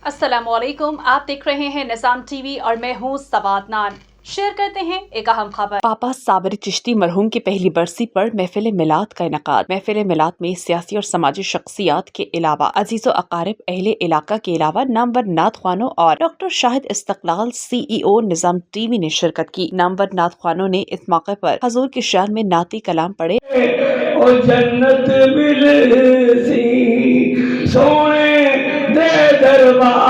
अस्सलामुअलैकुम, आप देख रहे हैं निज़ाम टीवी और मैं हूँ सवाद नान। शेयर करते हैं एक अहम खबर। पापा साबिर चिश्ती मरहूम की पहली बरसी पर महफिल मिलाद का इनेकाद। महफिल मिलाद में सियासी और समाजी शख्सियात के अलावा अजीज़ो अकारिब अहले इलाका के अलावा नामवर नात ख्वानों और डॉक्टर शाहिद इस्तकलाल CEO निज़ाम टीवी ने शिरकत की। नामवर नात ख्वानों ने इस मौके पर हजूर की शान में नाती कलाम पढ़े और जन्नत मिलेसी सोने दे दरबार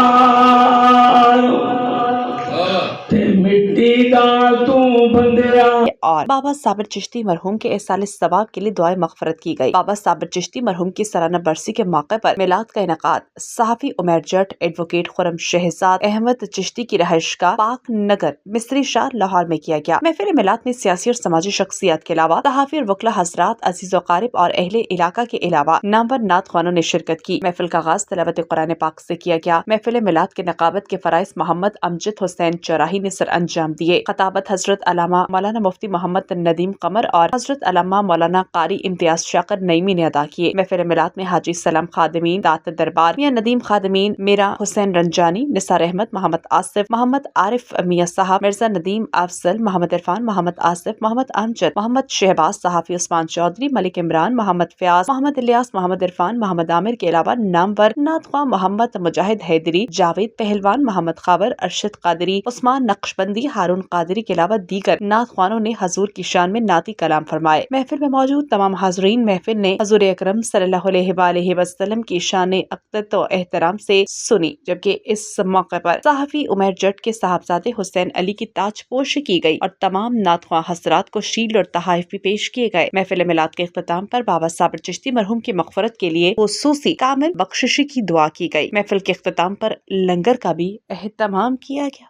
ते मिट्टी दा तू बंदिया। और बाबा साबिर चिश्ती मरहूम के इसाले सवाब के लिए दुआए मगफरत की गई। बाबा साबिर चिश्ती मरहूम की सालाना बरसी के मौके पर मिलाद का इनेकाद सहाफी उमर जट, एडवोकेट खुरम शहजाद अहमद चिश्ती की रहायशगाह पाक नगर मिस्री शाह लाहौर में किया गया। महफिल मिलाद में सियासी और समाजी शख्सियत के अलावा सहाफी और वकला हजरात, अजीज़ो अकारिब और अहले इलाका के अलावा नामवर नात ख्वानों ने शिरकत की। महफिल का आगाज तिलावत कुरान पाक से किया गया। महफिल मिलाद के नकाबत के फराइज मोहम्मद अमजद हुसैन चौराही ने सर अंजाम दिए। खताबत हजरत अल्लामा मौलाना मुफ्ती मोहम्मद नदीम कमर और हजरत अल्लामा मौलाना कारी इम्तियाज शाकर नईमी ने अदा किए। महफिल मिलाद में हाजी सलाम खादिमीन, दात दरबार मियां नदीम खादिमीन, मीरा हुसैन रंजानी, निसार अहमद, मोहम्मद आसिफ, मोहम्मद आरिफ मियां साहब, मिर्जा नदीम अफजल, मोहम्मद इरफान, मोहम्मद आसिफ, मोहम्मद अमजद, मोहम्मद शहबाज, सहाफी उस्मान चौधरी, मलिक इमरान, मोहम्मद फयाज, मोहम्मद इलियास, मोहम्मद इरफान, मोहम्मद आमिर के अलावा नामवर नातख्वां मोहम्मद मुजाहिद हैदरी, जावेद पहलवान, मोहम्मद खाबर, अरशद कादरी, उस्मान नक्शबंदी, हारून कादरी के अलावा दीगर नात ख्वानों ने हजूर की शान में नाती कलाम फरमाए। महफिल में मौजूद तमाम हाजरीन महफिल ने हजूर अकरम सल्लल्लाहु अलैहि वसल्लम की शान अक़दत व एहतराम से सुनी। जबकि इस मौके पर सहाफी उमर जट के साहबजादे हुसैन अली की ताजपोशी की गई और तमाम नातख्वां हजरात को शील्ड और तहाइफ भी पेश किए गए। महफिल मिलाद के इख्तिताम पर बाबा साबिर चिश्ती मरहूम की मग़फ़रत के लिए खुसूसी कामिल बख्शिशी की दुआ की गई। महफिल के इख्तिताम पर लंगर का भी एहतमाम किया गया।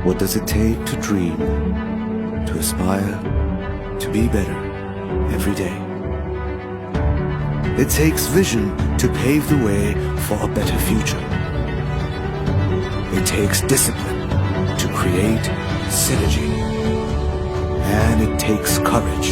What does it take to dream, to aspire, to be better every day? It takes vision to pave the way for a better future. It takes discipline to create synergy. And it takes courage